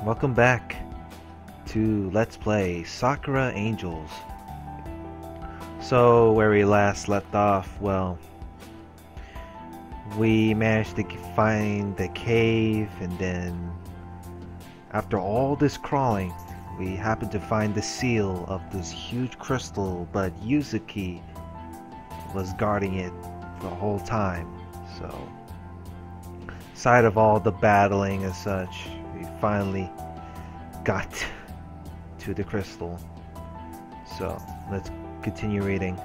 Welcome back to Let's Play Sakura Angels. So, where we last left off, well, we managed to find the cave, and then after all this crawling, we happened to find the seal of this huge crystal, but Yuzuki was guarding it the whole time. So, aside of all the battling and such, we finally got to the crystal. So let's continue reading.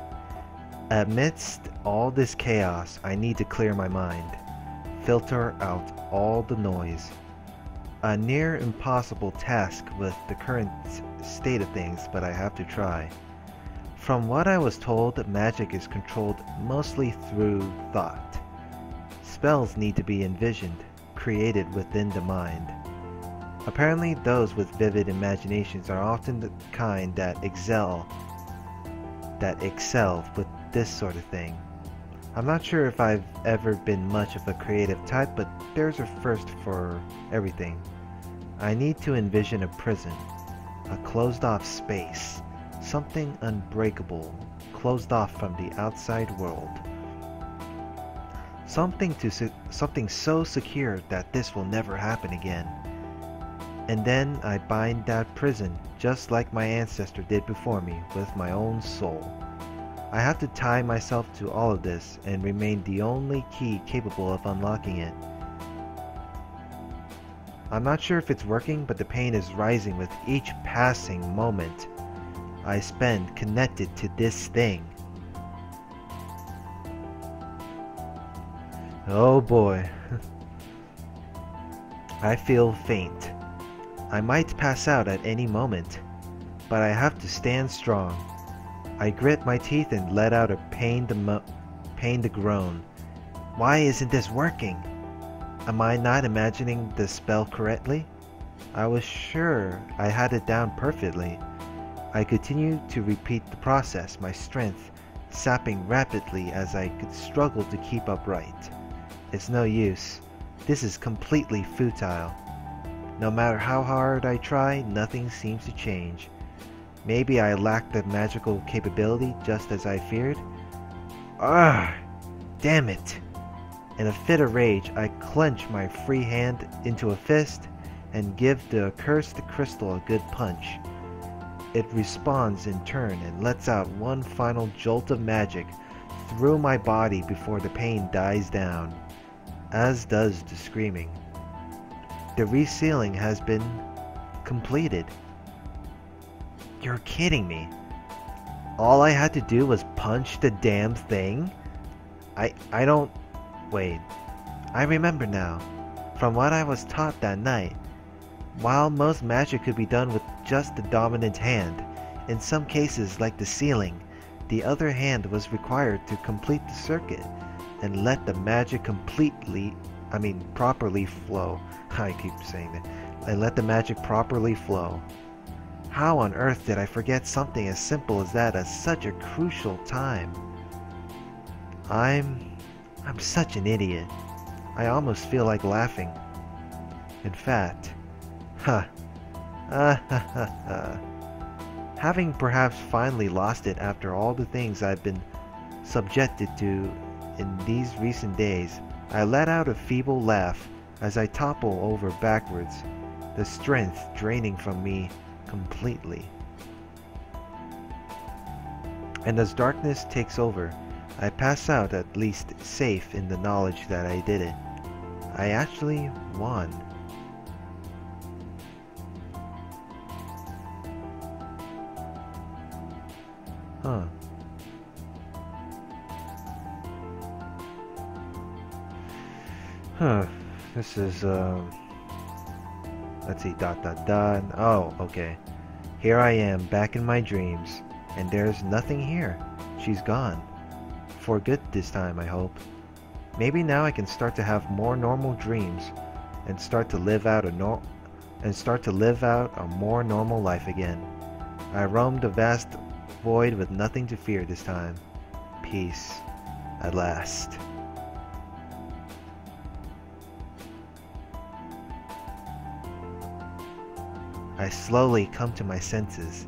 Amidst all this chaos, I need to clear my mind, filter out all the noise. A near impossible task with the current state of things, but I have to try. From what I was told, magic is controlled mostly through thought. Spells need to be envisioned, created within the mind. Apparently, those with vivid imaginations are often the kind that excel with this sort of thing. I'm not sure if I've ever been much of a creative type, but there's a first for everything. I need to envision a prison, a closed-off space, something unbreakable, closed off from the outside world. Something so secure that this will never happen again. And then I bind that prison, just like my ancestor did before me, with my own soul. I have to tie myself to all of this, and remain the only key capable of unlocking it. I'm not sure if it's working, but the pain is rising with each passing moment I spend connected to this thing. Oh boy. I feel faint. I might pass out at any moment, but I have to stand strong. I grit my teeth and let out a pained groan. Why isn't this working? Am I not imagining the spell correctly? I was sure I had it down perfectly. I continued to repeat the process, my strength sapping rapidly as I could struggle to keep upright. It's no use. This is completely futile. No matter how hard I try, nothing seems to change. Maybe I lack the magical capability just as I feared? Ah! Damn it! In a fit of rage, I clench my free hand into a fist and give the accursed crystal a good punch. It responds in turn and lets out one final jolt of magic through my body before the pain dies down, as does the screaming. The resealing has been completed. You're kidding me. All I had to do was punch the damn thing? I don't... Wait. I remember now. From what I was taught that night, while most magic could be done with just the dominant hand, in some cases like the sealing, the other hand was required to complete the circuit and let the magic properly flow. I keep saying that. And let the magic properly flow. How on earth did I forget something as simple as that at such a crucial time? I'm such an idiot. I almost feel like laughing. In fact, having perhaps finally lost it after all the things I've been subjected to in these recent days, I let out a feeble laugh as I topple over backwards, the strength draining from me completely. And as darkness takes over, I pass out, at least safe in the knowledge that I did it. I actually won. Huh. Huh. This is, let's see, ... Oh, okay. Here I am, back in my dreams, and there's nothing here. She's gone. For good this time, I hope. Maybe now I can start to have more normal dreams, and start to live out a more normal life again. I roamed a vast void with nothing to fear this time. Peace, at last. I slowly come to my senses.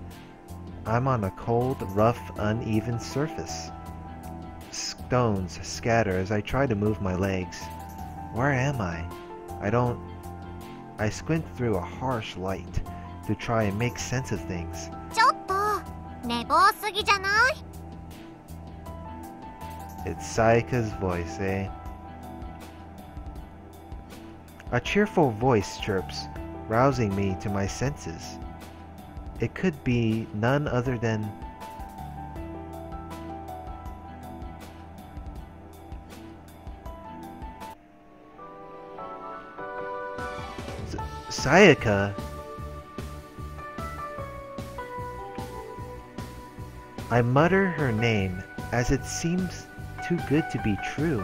I'm on a cold, rough, uneven surface. Stones scatter as I try to move my legs. Where am I? I squint through a harsh light to try and make sense of things. ちょっと寝坊すぎじゃない？ It's Sayaka's voice, eh? A cheerful voice chirps, rousing me to my senses. It could be none other than... Sayaka? I mutter her name as it seems too good to be true.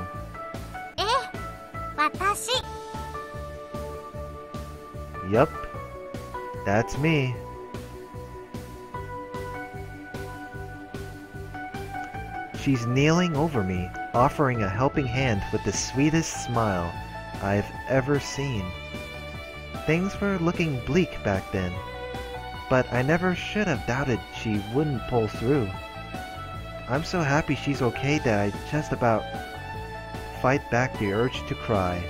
え、私。 Yup, that's me. She's kneeling over me, offering a helping hand with the sweetest smile I've ever seen. Things were looking bleak back then, but I never should have doubted she wouldn't pull through. I'm so happy she's okay that I just about fight back the urge to cry.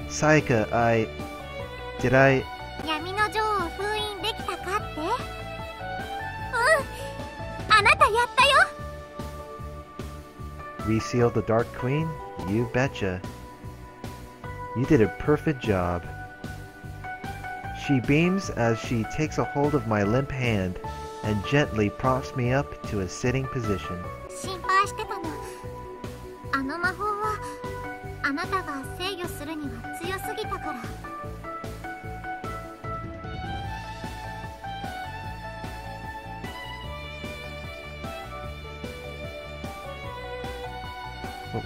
Sayaka, Did I... 闇の女王を封印できたかって？うん、あなたやったよ。 Reseal the Dark Queen? You betcha. You did a perfect job. She beams as she takes a hold of my limp hand and gently props me up to a sitting position. 心配してたの。あの魔法はあなたが制御するには強すぎたから。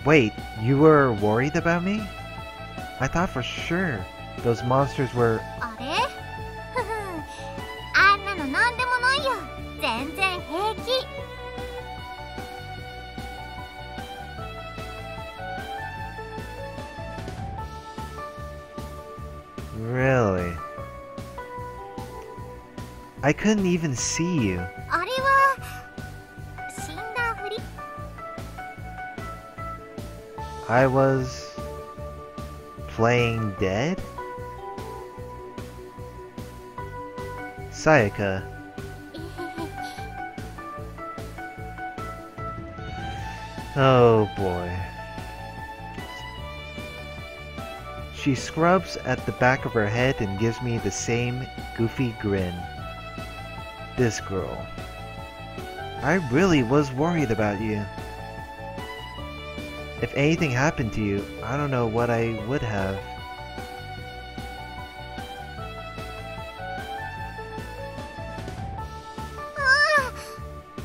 Wait, you were worried about me? I thought for sure those monsters were... あれ？ふふん、あんなのなんでもないよ。全然平気。 Really? I couldn't even see you. あれは死んだふり？ I was... playing dead? Sayaka. Oh boy. She scrubs at the back of her head and gives me the same goofy grin. This girl. I really was worried about you. If anything happened to you, I don't know what I would have.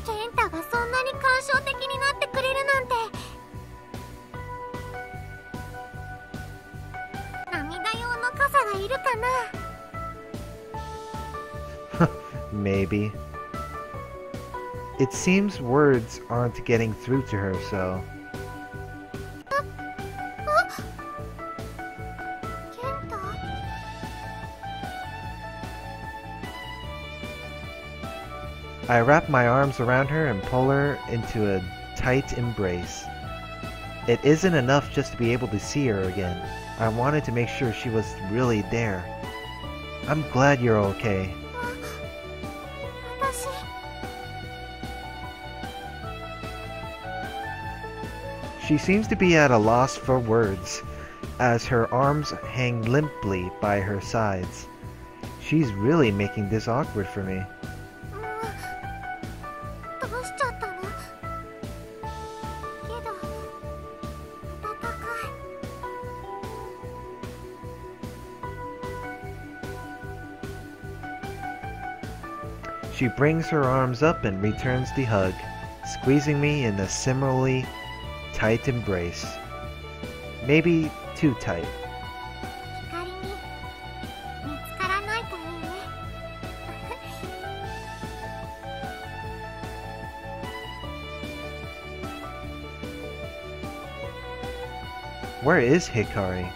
Kentaがそんなに感傷的になってくれるなんて。涙用の傘がいるかな？ Maybe. It seems words aren't getting through to her, so... I wrap my arms around her and pull her into a tight embrace. It isn't enough just to be able to see her again. I wanted to make sure she was really there. I'm glad you're okay. She seems to be at a loss for words, as her arms hang limply by her sides. She's really making this awkward for me. She brings her arms up and returns the hug, squeezing me in a similarly tight embrace. Maybe too tight. Where is Hikari?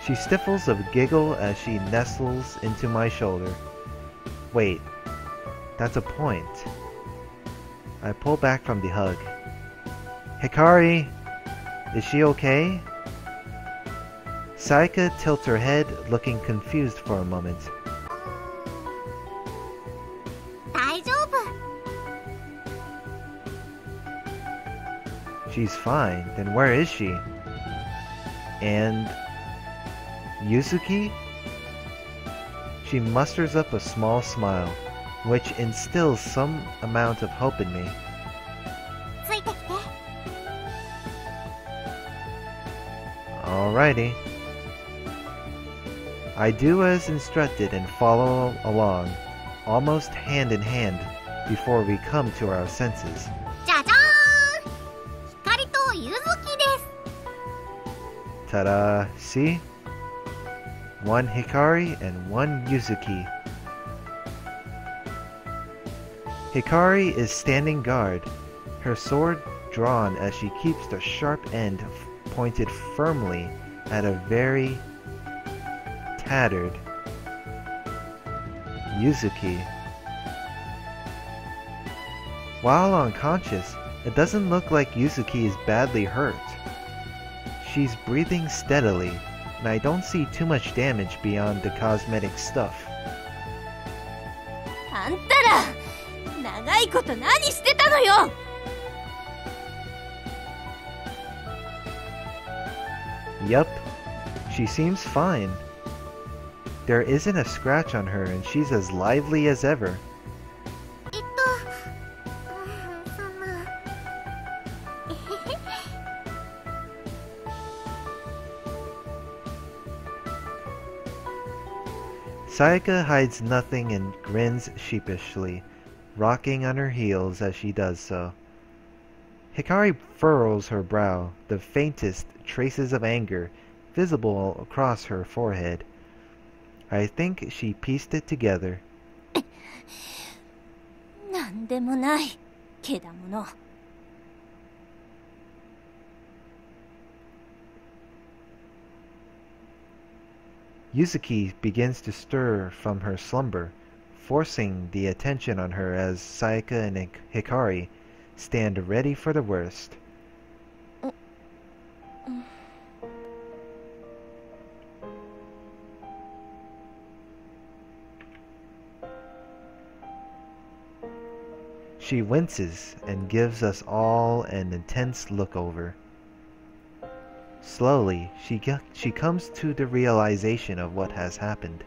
She stifles a giggle as she nestles into my shoulder. Wait, that's a point. I pull back from the hug. Hikari! Is she okay? Saika tilts her head, looking confused for a moment. 大丈夫。 She's fine. Then where is she? And... Yuzuki? She musters up a small smile, which instills some amount of hope in me. ついてきて。 Alrighty. I do as instructed and follow along, almost hand in hand, before we come to our senses. じゃじゃーん。光とゆずきです。 Ta-da! See? One Hikari and one Yuzuki. Hikari is standing guard, her sword drawn as she keeps the sharp end pointed firmly at a very tattered Yuzuki. While unconscious, it doesn't look like Yuzuki is badly hurt. She's breathing steadily, and I don't see too much damage beyond the cosmetic stuff. あんたら長いこと何してたのよ。 Yup, she seems fine. There isn't a scratch on her and she's as lively as ever. その。Sayaka hides nothing and grins sheepishly, rocking on her heels as she does so. Hikari furrows her brow, the faintest traces of anger visible across her forehead. I think she pieced it together. なんでもないけだもの。 Yuzuki begins to stir from her slumber, forcing the attention on her as Sayaka and Hikari stand ready for the worst. She winces and gives us all an intense look over. Slowly, she comes to the realization of what has happened.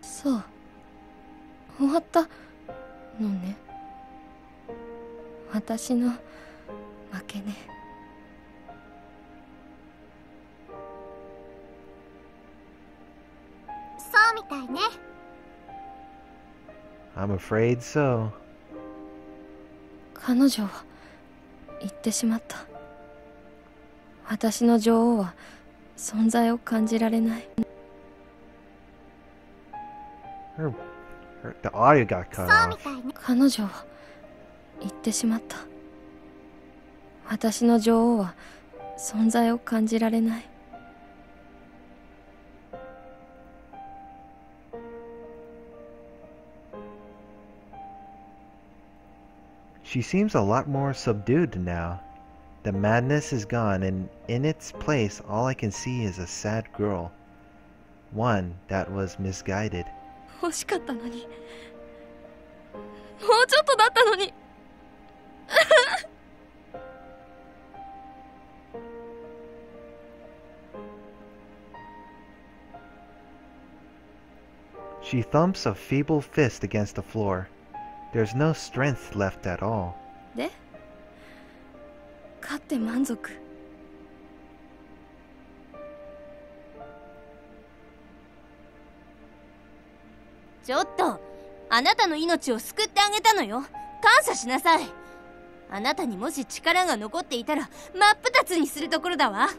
そう、終わったのね。私の負けね。そうみたいね。 I'm afraid so. 彼女は言ってしまった。私の女王は存在を感じられない。 The audio got cut そう off. みたいね。彼女は言ってしまった。私の女王は存在を感じられない。 She seems a lot more subdued now. The madness is gone, and in its place all I can see is a sad girl. One that was misguided. 欲しかったのに。もうちょっとだったのに。 She thumps a feeble fist against the floor. There's no strength left at all. で、勝って満足。ちょっと、あなたの命を救ってあげたのよ。感謝しなさい。あなたにもし力が残っていたら真っ二つにするところだわ。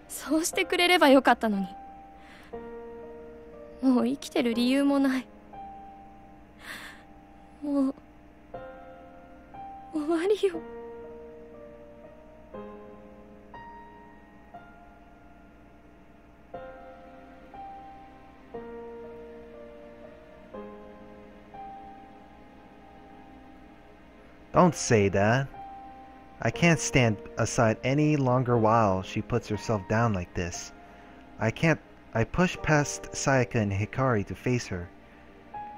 そうしてくれればよかったのに。もう生きてる理由もない。もう終わりよ。Don't say that. I can't stand aside any longer while she puts herself down like this. I push past Sayaka and Hikari to face her.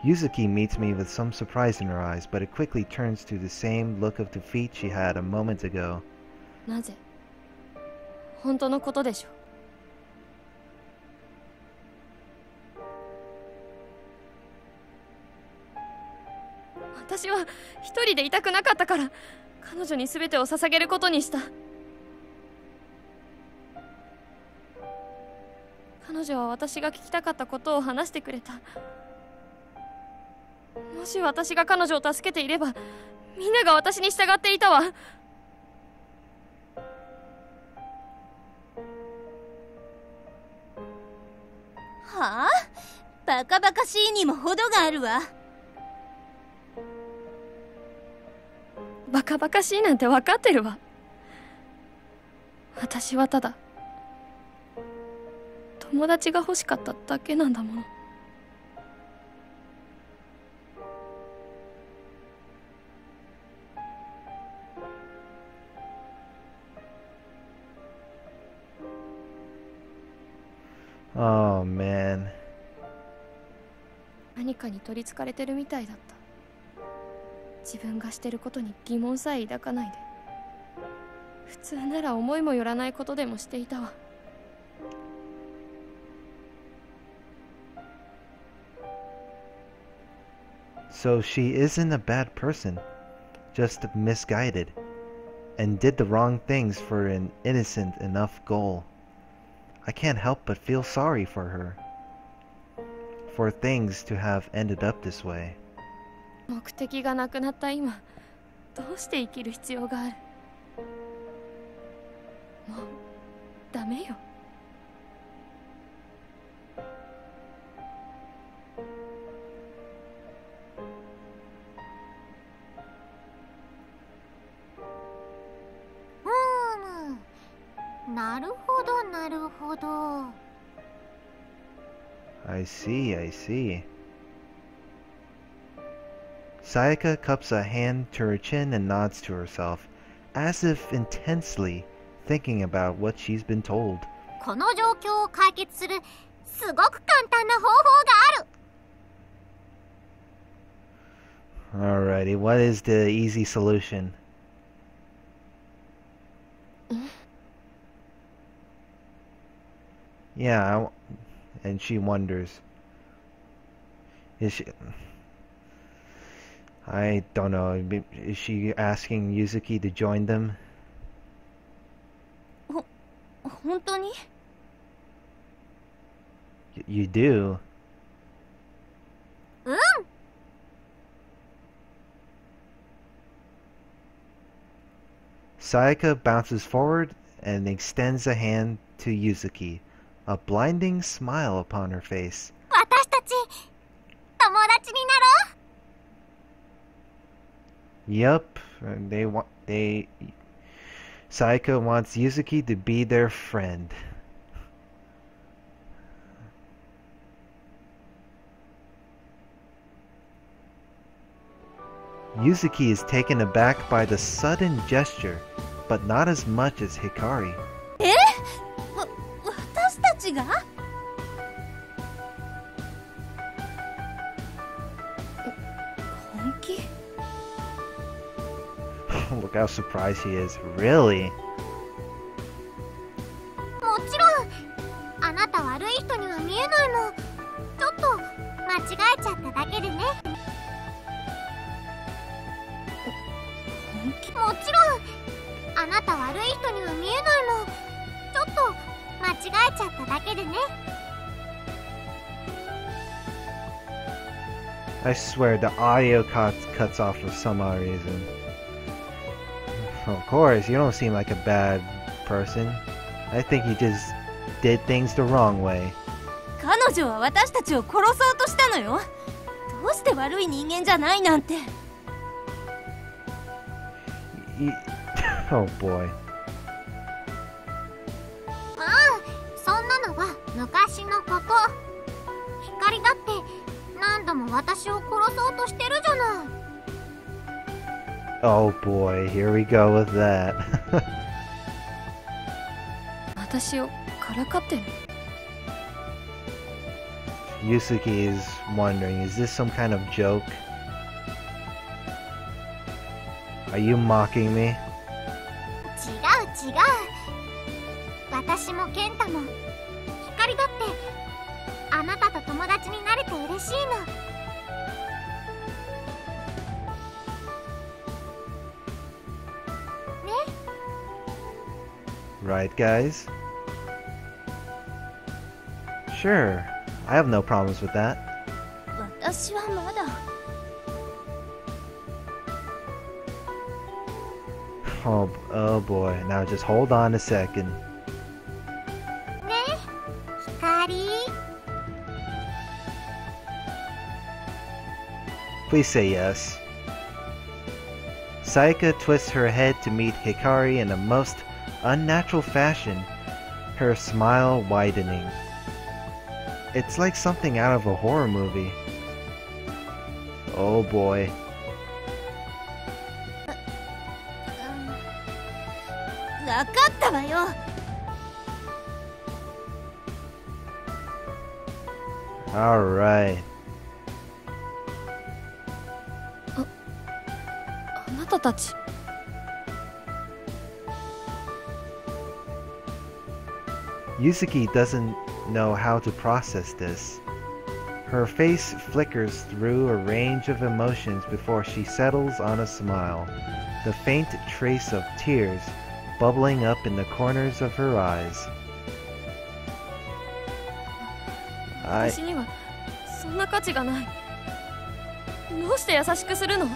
Yuzuki meets me with some surprise in her eyes, but it quickly turns to the same look of defeat she had a moment ago. なぜ？本当のことでしょ。私は一人でいたくなかったから彼女に全てを捧げることにした。彼女は私が聞きたかったことを話してくれた。もし私が彼女を助けていればみんなが私に従っていたわ。はあ？バカバカしいにも程があるわ。バカバカしいなんて分かってるわ。私はただ友達が欲しかっただけなんだもの。Oh man. 何かに取りつかれてるみたいだった。自分がしてることに疑問さえ抱かないで。普通なら思いもよらないことでもしていたわ。So she isn't a bad person, just misguided, and did the wrong things for an innocent enough goal. I can't help but feel sorry for her, for things to have ended up this way. 目的がなくなった今、どうして生きる必要がある？もうダメよ。なるほどなるほど。I see, I see. Sayaka cups a hand to her chin and nods to herself, as if intensely thinking about what she's been told. この状況を解決するすごく簡単な方法がある。 Alrighty, what is the easy solution? Yeah, and she wonders. Is she... I don't know. Is she asking Yuzuki to join them? 本当に？ You do? うん。Sayaka bounces forward and extends a hand to Yuzuki, a blinding smile upon her face. 私たち友達になろう。 Yup, Sayaka wants Yuzuki to be their friend. Yuzuki is taken aback by the sudden gesture, but not as much as Hikari. 私たちが？本気？ Look how surprised she is. Really? もちろん。あなた悪い人には見えないもん。ちょっと間違えちゃっただけでね。本気？もちろん。あなた悪い人には見えないもん。ちょっと間違えちゃっただけでね。 I swear the audio cuts off for some odd reason. Of course, you don't seem like a bad person. I think you just did things the wrong way. 彼女は私たちを殺そうとしたのよ。どうして悪い人間じゃないなんて。Oh boy. まあそんなのは昔のこと。光だって何度も私を殺そうとしてるじゃない。Oh boy, here we go with that. 私をからかってる。 Yusuke is wondering, is this some kind of joke? Are you mocking me? 違う違う。私も健太も光だってあなたと友達になれて嬉しいの。ね。 Right, guys? Sure, I have no problems with that. 私はまだ。 Oh boy, now just hold on a second. ね。光。 Please say yes. Saika twists her head to meet Hikari in a most unnatural fashion, her smile widening. It's like something out of a horror movie. Oh boy. わかったわよ。 Alright. あなたたち。 Yusuke doesn't know how to process this. Her face flickers through a range of emotions before she settles on a smile, the faint trace of tears bubbling up in the corners of her eyes. 私にはそんな価値がない。どうして優しくするの？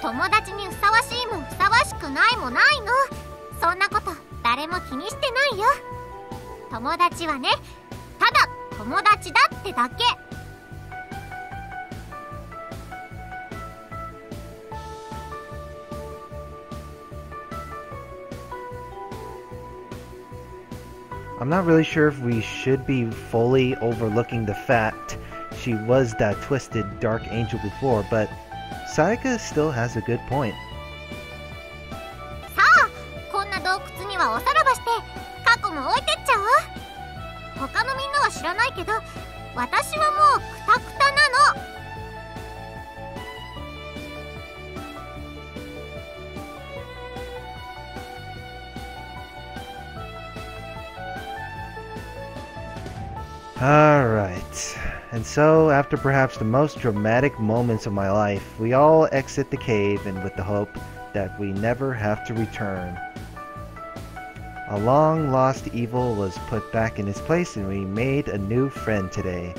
友達にふさわしいもふさわしくないもないの。そんなこと誰も気にしてないよ。友達はね、ただ友達だってだけ。 I'm not really sure if we should be fully overlooking the fact she was that twisted dark angel before, but Saika still has a good point. さあ、こんな洞窟にはおさらばして過去も置いてっちゃおう。他のみんなは知らないけど、私はもうクタクタなの。 Alright, and so after perhaps the most dramatic moments of my life, we all exit the cave and with the hope that we never have to return. A long lost evil was put back in its place and we made a new friend today.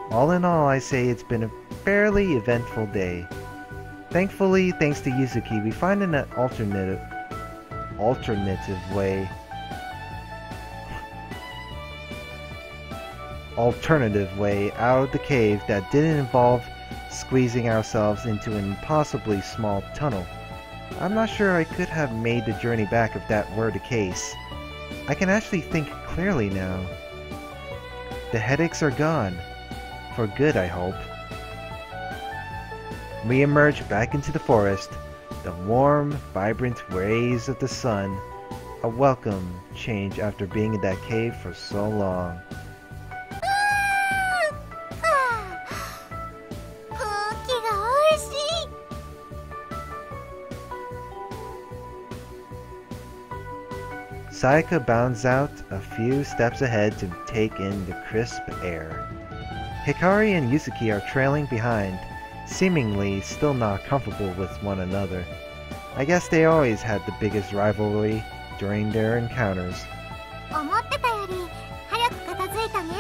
All in all, I say it's been a fairly eventful day. Thankfully, thanks to Yuzuki, we find an alternative way out of the cave that didn't involve squeezing ourselves into an impossibly small tunnel. I'm not sure I could have made the journey back if that were the case. I can actually think clearly now. The headaches are gone. For good, I hope. We emerge back into the forest, the warm, vibrant rays of the sun, a welcome change after being in that cave for so long. 空気がおいしい。 Saika bounds out a few steps ahead to take in the crisp air. Hikari and Yuzuki are trailing behind, seemingly still not comfortable with one another. I guess they always had the biggest rivalry during their encounters. 思ってたより早く片付いたね。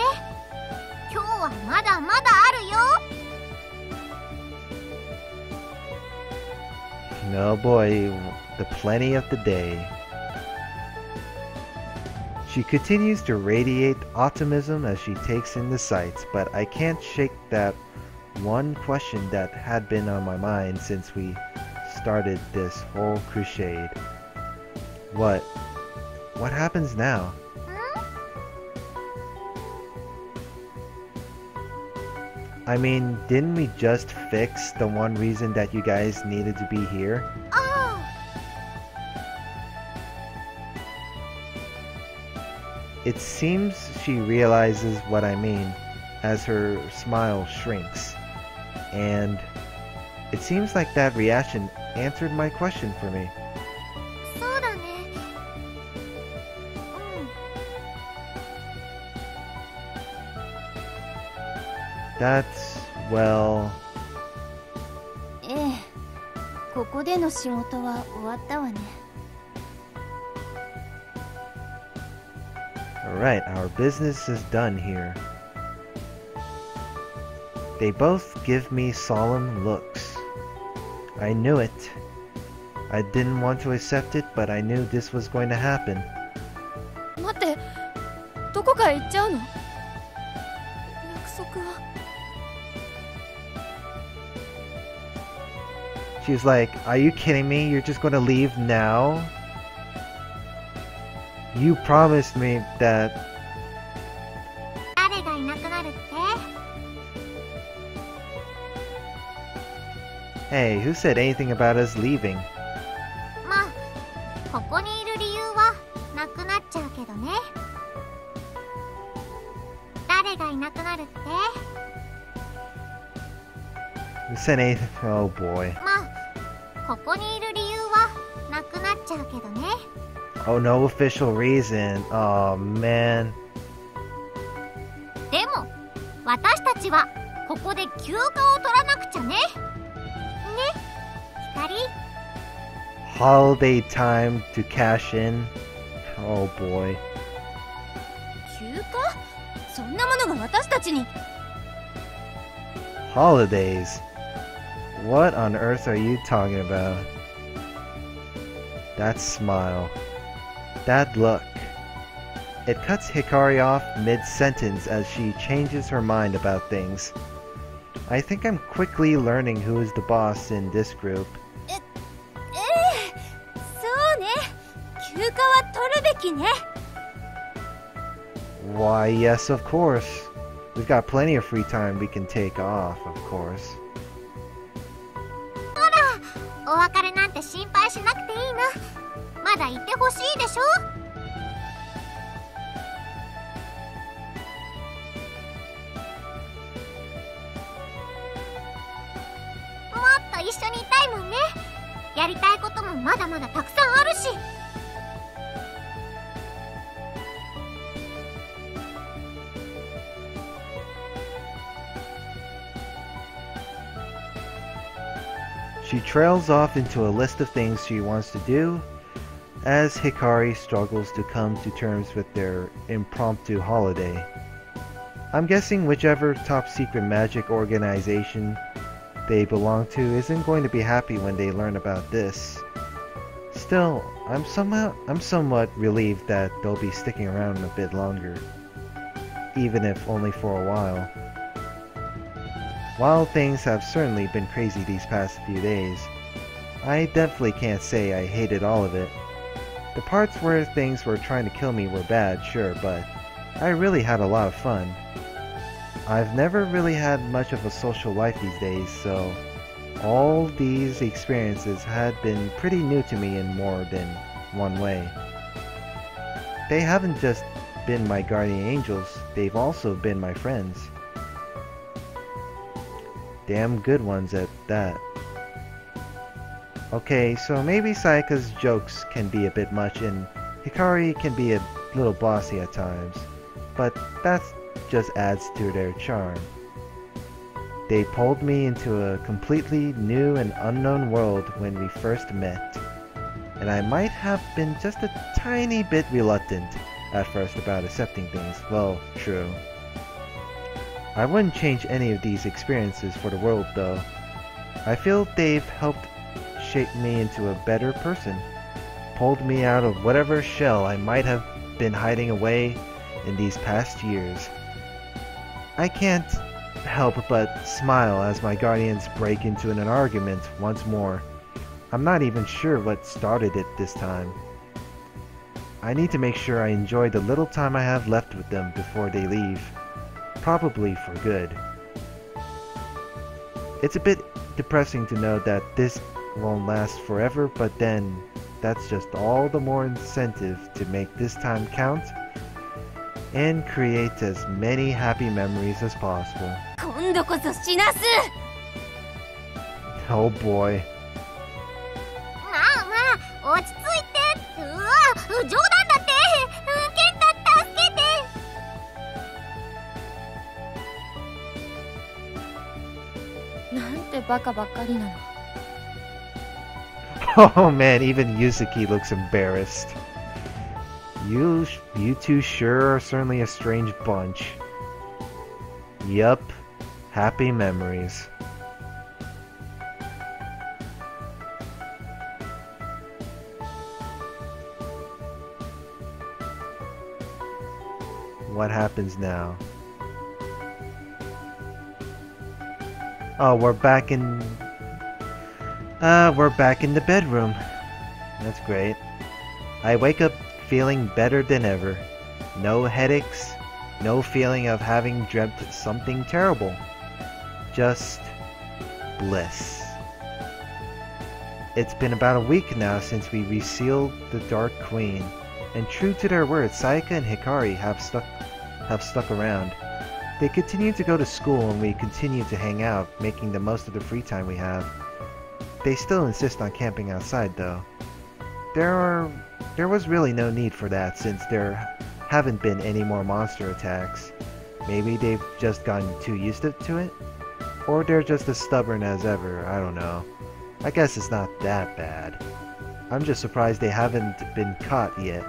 今日はまだまだあるよ。 No boy, the plenty of the day. She continues to radiate optimism as she takes in the sights, but I can't shake that one question that had been on my mind since we started this whole crusade. What happens now? 何 I mean, didn't we just fix the one reason that you guys needed to be here? Oh. It seems she realizes what I mean as her smile shrinks. And it seems like that reaction answered my question for me. そうだね。That's, well... ええ、ここでの仕事は終わったわね。Alright, our business is done here. They both give me solemn looks. I knew it. I didn't want to accept it, but I knew this was going to happen. 待って、どこかへ行っちゃうの？約束は。She's like, are you kidding me? You're just going to leave now? You promised me that... 誰がいなくなるって？ Hey, who said anything about us leaving? まあ、ここにいる理由はなくなっちゃうけどね。誰がいなくなるって？ Who said anything? Oh boy. まあ、ここにいる理由はなくなっちゃうけどね。Oh, no official reason. Oh, man. でも、私たちはここで休暇を取らなくちゃね。ね、ひかり。Holiday time to cash in. Oh boy. 休暇？そんなものが私たちに。Holidays? What on earth are you talking about? That smile. That look. It cuts Hikari off mid-sentence as she changes her mind about things. I think I'm quickly learning who is the boss in this group. そうね。休暇は取るべきね。Why, yes, of course. We've got plenty of free time we can take off, of course. ほら、お別れなんて心配しなくていいな。まだいてほしいでしょ。もっと一緒にいたいもんね。やりたいこともまだまだたくさんあるし。She trails off into a list of things she wants to do, as Hikari struggles to come to terms with their impromptu holiday. I'm guessing whichever top-secret magic organization they belong to isn't going to be happy when they learn about this. Still, I'm somewhat relieved that they'll be sticking around a bit longer, even if only for a while. While things have certainly been crazy these past few days, I definitely can't say I hated all of it. The parts where things were trying to kill me were bad, sure, but I really had a lot of fun. I've never really had much of a social life these days, so all these experiences had been pretty new to me in more than one way. They haven't just been my guardian angels, they've also been my friends. Damn good ones at that. Okay, so maybe Sayaka's jokes can be a bit much and Hikari can be a little bossy at times, but that just adds to their charm. They pulled me into a completely new and unknown world when we first met, and I might have been just a tiny bit reluctant at first about accepting things. Well, true. I wouldn't change any of these experiences for the world though. I feel they've helped shape me into a better person, pulled me out of whatever shell I might have been hiding away in these past years. I can't help but smile as my guardians break into an argument once more. I'm not even sure what started it this time. I need to make sure I enjoy the little time I have left with them before they leave. Probably for good. It's a bit depressing to know that this won't last forever, but then that's just all the more incentive to make this time count and create as many happy memories as possible. 今度こそ死なす。 Oh boy. まあまあ落ち着いて。うわ冗談だって。ケンタ助けて。なんてバカばっかりなの。 Oh man, even Yuzuki looks embarrassed. You two sure are certainly a strange bunch. Yup, happy memories. What happens now? Oh, we're back in the bedroom. That's great. I wake up feeling better than ever. No headaches, no feeling of having dreamt something terrible. Just bliss. It's been about a week now since we resealed the Dark Queen, and true to their word, Sayaka and Hikari have stuck around. They continue to go to school and we continue to hang out, making the most of the free time we have. They still insist on camping outside though. There was really no need for that since there haven't been any more monster attacks. Maybe they've just gotten too used to it? Or they're just as stubborn as ever, I don't know. I guess it's not that bad. I'm just surprised they haven't been caught yet.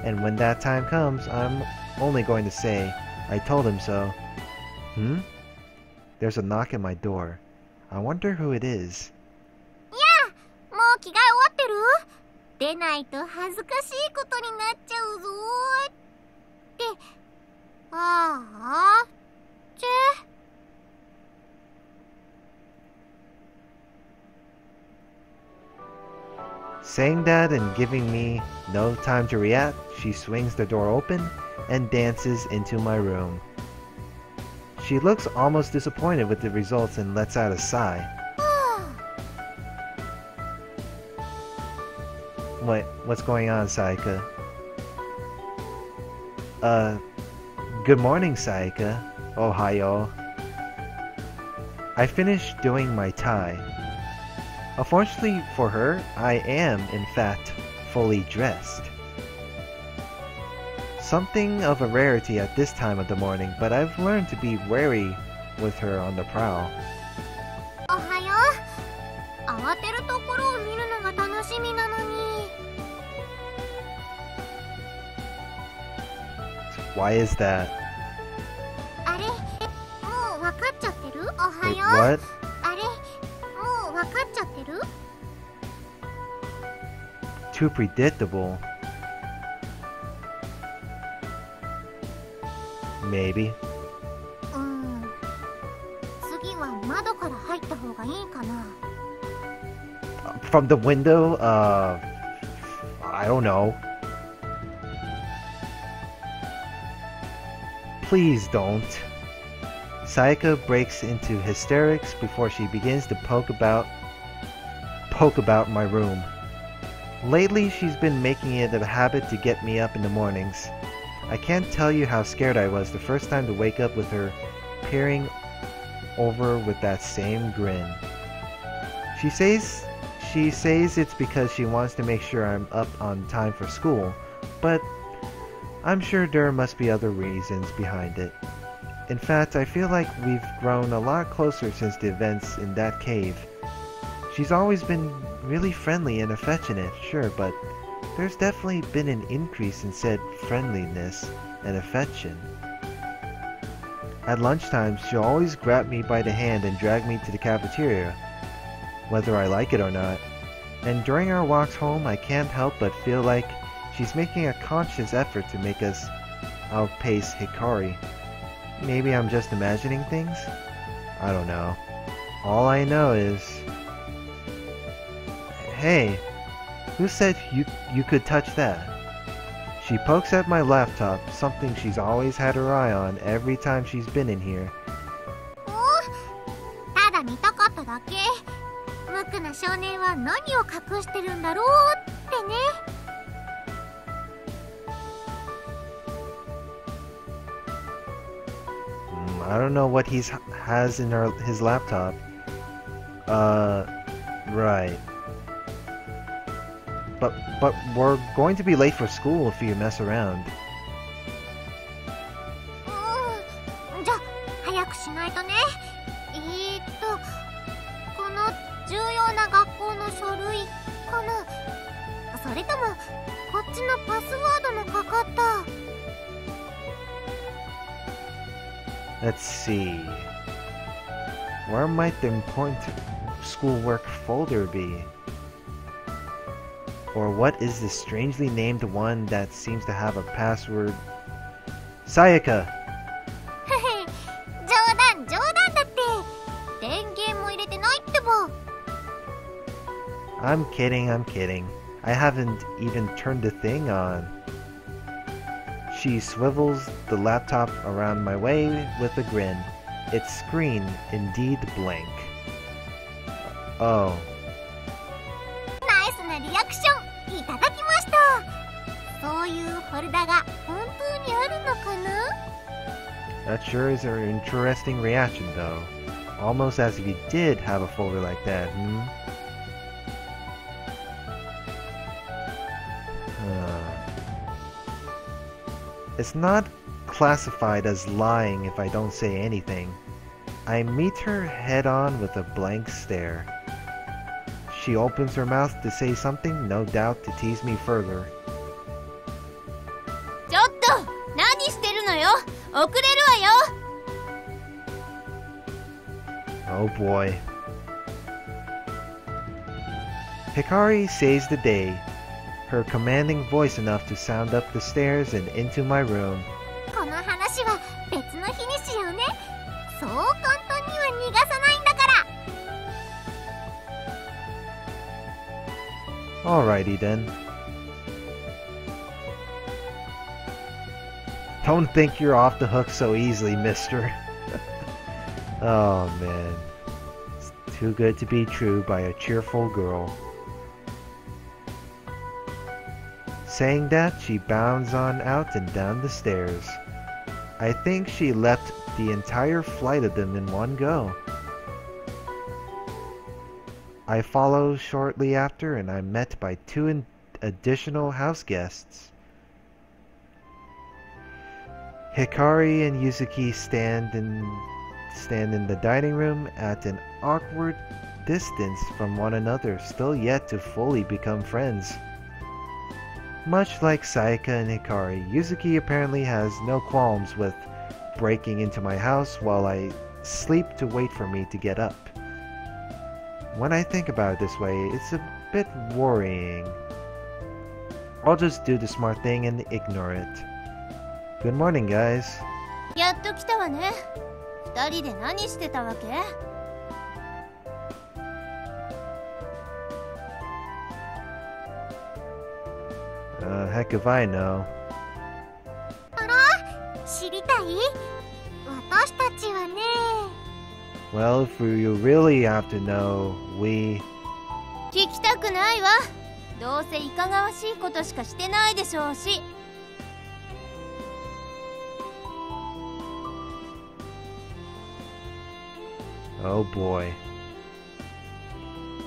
And when that time comes, I'm only going to say, I told him so. There's a knock at my door. I wonder who it is. もう着替え終わってる？出ないと恥ずかしいことになっちゃうぞーって。ああ、チェ。Saying that and giving me no time to react, she swings the door open and dances into my room. She looks almost disappointed with the results and lets out a sigh. What's going on, Sayaka? Good morning, Sayaka. Ohayo. I finished doing my tie. Unfortunately for her, I am, in fact, fully dressed. Something of a rarity at this time of the morning, but I've learned to be wary with her on the prowl. おはよう。慌てるところを見るのが楽しみなのに。Why is that? あれ、もう分かっちゃってる？おは Wait, よう。 what? あれ、もう分かっちゃってる？ Too predictable. Maybe. 次は窓から入った方がいいかな。From the window? I don't know. Please don't. Sayaka breaks into hysterics before she begins to poke about my room. Lately, she's been making it a habit to get me up in the mornings. I can't tell you how scared I was the first time to wake up with her peering over with that same grin. She says it's because she wants to make sure I'm up on time for school, but I'm sure there must be other reasons behind it. In fact, I feel like we've grown a lot closer since the events in that cave. She's always been really friendly and affectionate, sure, but there's definitely been an increase in said friendliness and affection. At lunchtime, she'll always grab me by the hand and drag me to the cafeteria, whether I like it or not. And during our walks home, I can't help but feel like she's making a conscious effort to make us outpace Hikari. Maybe I'm just imagining things? I don't know. All I know is... Hey, who said you could touch that? She pokes at my laptop, something she's always had her eye on every time she's been in here. ただ見たかっわけ。無垢な少年は何を隠してるんだろうってね。I don't know what has in his laptop. Right. But we're going to be late for school if you mess around. じゃあ早くしないとね。この重要な学校の書類かな。それともこっちのパスワードのかかった。Let's see. Where might the important schoolwork folder be? Or what is this strangely named one that seems to have a password? Sayaka! 冗談だって。電源も入れてないってば。I'm kidding. I haven't even turned the thing on. She swivels the laptop around my way with a grin. Its screen indeed blank. Oh. ナイスなリアクションいただきました。そういうフォルダが本当にあるのかな？ That sure is an interesting reaction though. Almost as if you did have a folder like that, It's not classified as lying if I don't say anything. I meet her head on with a blank stare. She opens her mouth to say something, no doubt to tease me further. ちょっと何してるのよ。遅れるわよ。 Oh boy. Hikari saves the day, her commanding voice enough to sound up the stairs and into my room. この話は別の日にしようね。そう簡単には逃がさないんだから。 Alrighty then. Don't think you're off the hook so easily, mister. Oh man. It's too good to be true by a cheerful girl. Saying that, she bounds on out and down the stairs. I think she leapt the entire flight of them in one go. I follow shortly after, and I'm met by two additional house guests. Hikari and Yuzuki stand in the dining room at an awkward distance from one another, still yet to fully become friends. Much like Sayaka and Hikari, Yuzuki apparently has no qualms with breaking into my house while I sleep to wait for me to get up. When I think about it this way, it's a bit worrying. I'll just do the smart thing and ignore it. Good morning, guys. やっと来たわね。二人で何してたわけ？ Heck if I know. あら？知りたい？私たちはね。Well, if you really have to know, we... 聞きたくないわ。どうせいかがわしいことしかしてないでしょうし。Oh boy.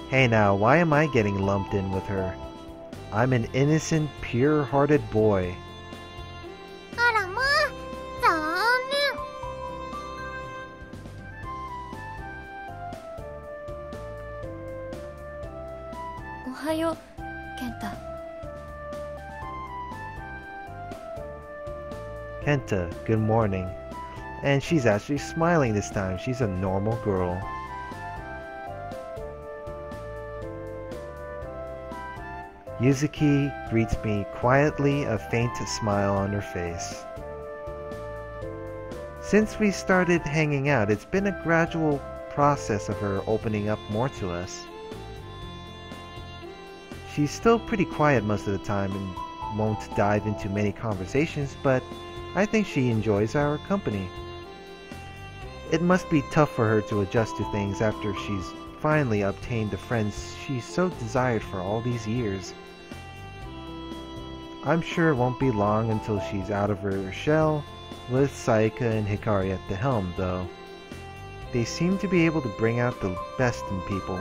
Hey now, why am I getting lumped in with her? I'm an innocent, pure-hearted boy. あらまあ、残念。おはよう、ケンタ。Kenta, good morning. And she's actually smiling this time. She's a normal girl. Yuzuki greets me quietly, a faint smile on her face. Since we started hanging out, it's been a gradual process of her opening up more to us. She's still pretty quiet most of the time and won't dive into many conversations, but I think she enjoys our company. It must be tough for her to adjust to things after she's finally obtained the friends she so desired for all these years. I'm sure it won't be long until she's out of her shell, with Sayaka and Hikari at the helm, though. They seem to be able to bring out the best in people.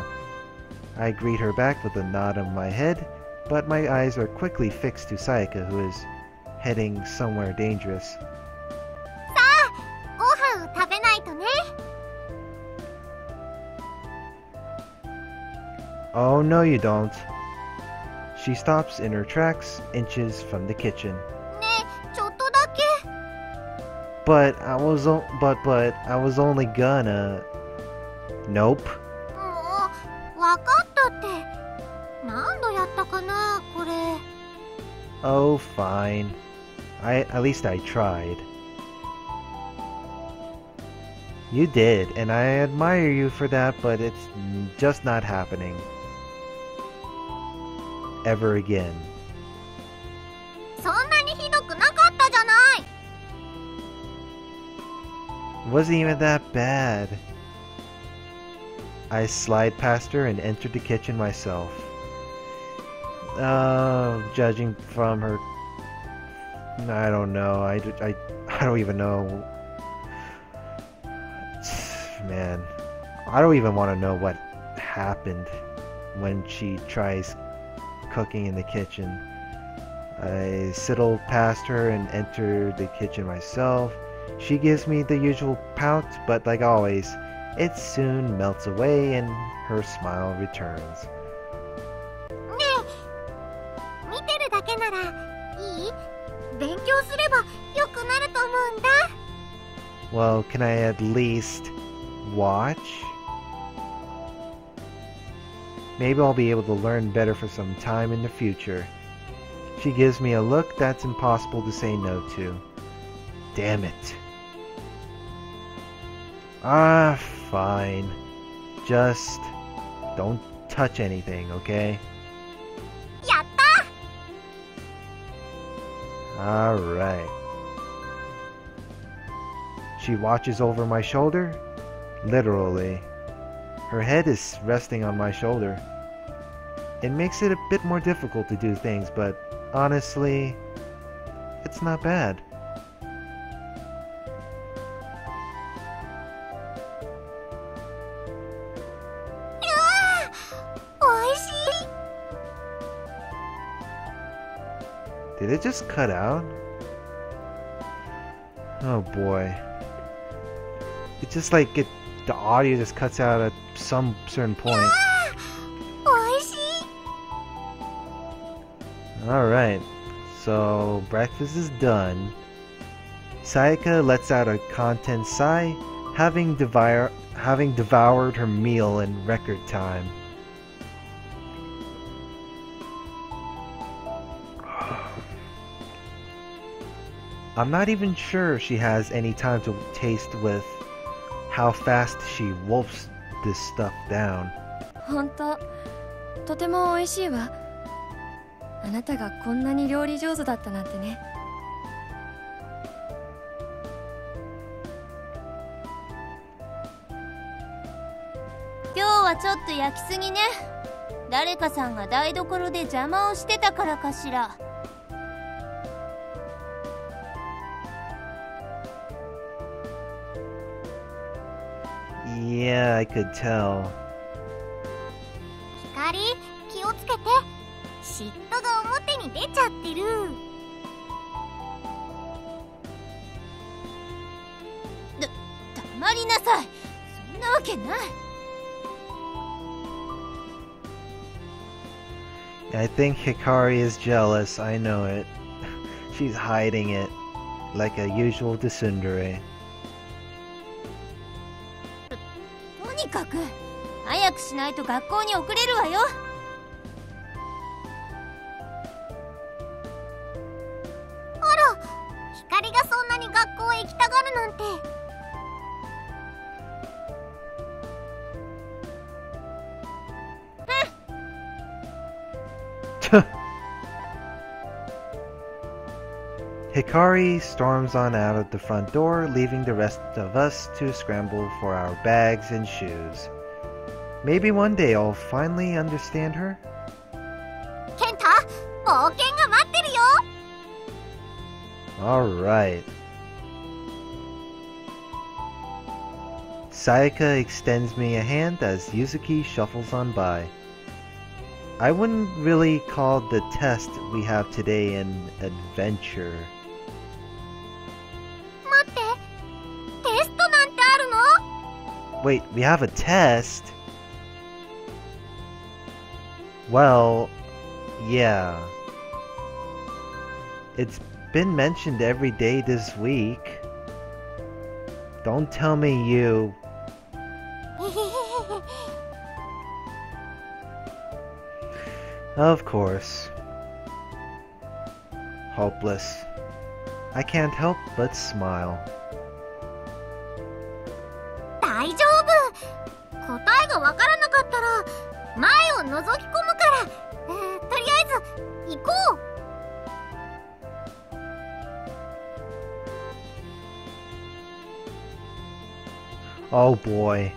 I greet her back with a nod of my head, but my eyes are quickly fixed to Sayaka, who is heading somewhere dangerous. さあ、ご飯を食べないとね。 Oh no you don't. She stops in her tracks, inches from the kitchen. ねえ、ちょっとだけ。 But I was only gonna... Nope. もう、わかったって。何度やったかな、これ。 Oh, fine. At least I tried. You did, and I admire you for that, but it's just not happening. Ever again. そんなにひどくなかったじゃない。 Wasn't even that bad. I slide past her and entered the kitchen myself. Judging from her... I don't know. I don't even know. Man, I don't even want to know what happened when she tries cooking in the kitchen. I sidle past her and enter the kitchen myself. She gives me the usual pout, but like always, it soon melts away and her smile returns. ねえ、見てるだけならいい？勉強すれば良くなると思うんだ。 Well, can I at least watch? Maybe I'll be able to learn better for some time in the future. She gives me a look that's impossible to say no to. Damn it. Ah, fine. Just don't touch anything, okay? やった！ Alright. She watches over my shoulder. Literally. Her head is resting on my shoulder. It makes it a bit more difficult to do things, but honestly, it's not bad. Did it just cut out? Oh boy. It's just like the audio just cuts out at some certain point. Alright, so breakfast is done. Sayaka lets out a content sigh, having devoured her meal in record time. I'm not even sure she has any time to taste with how fast she wolfs this stuff down. 本当、とても美味しいわ。あなたがこんなに料理上手だったなんてね。今日はちょっと焼きすぎね。誰かさんが台所で邪魔をしてたからかしら。Yeah, I could tell. 光、気をつけて。嫉妬が表に出ちゃってる。黙りなさい。そんなわけない。I think Hikari is jealous, I know it. She's hiding it, like a usual tsundere. とにかく早くしないと学校に遅れるわよ。あら、光がそんなに学校へ行きたがるなんて。Hikari storms on out of the front door, leaving the rest of us to scramble for our bags and shoes. Maybe one day I'll finally understand her. ケンタ、冒険が待ってるよ。 Alright. Sayaka extends me a hand as Yuzuki shuffles on by. I wouldn't really call the test we have today an adventure. 待って、テストなんてあるの？ Wait, we have a test? Well, yeah. It's been mentioned every day this week. Don't tell me you... Of course. Hopeless. I can't help but smile. 大丈夫。答えがわからなかったら前を覗き込むから、とりあえず行こう。 Oh boy.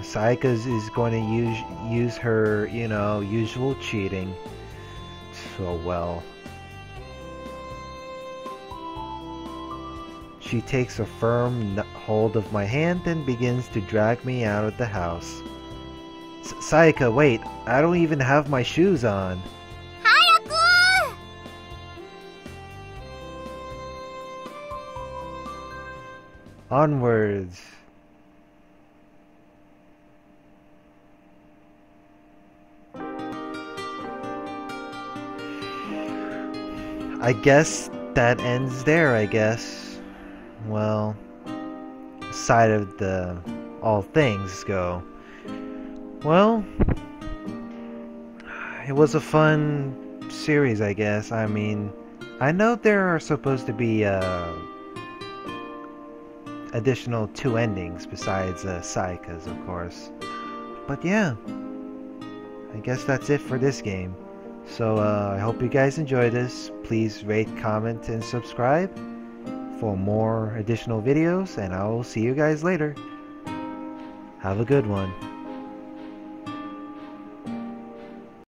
Sayaka is going to use her, you know, usual cheating. So well. She takes a firm hold of my hand and begins to drag me out of the house. Sayaka, wait, I don't even have my shoes on. 早く！ Onwards. I guess that ends there, I guess. Well, side of the all things go. Well, it was a fun series, I guess. I mean, I know there are supposed to be additional 2 endings besides Sayaka's, of course. But yeah, I guess that's it for this game. So I hope you guys enjoy this. Please rate, comment, and subscribe for more additional videos, and I will see you guys later. Have a good one.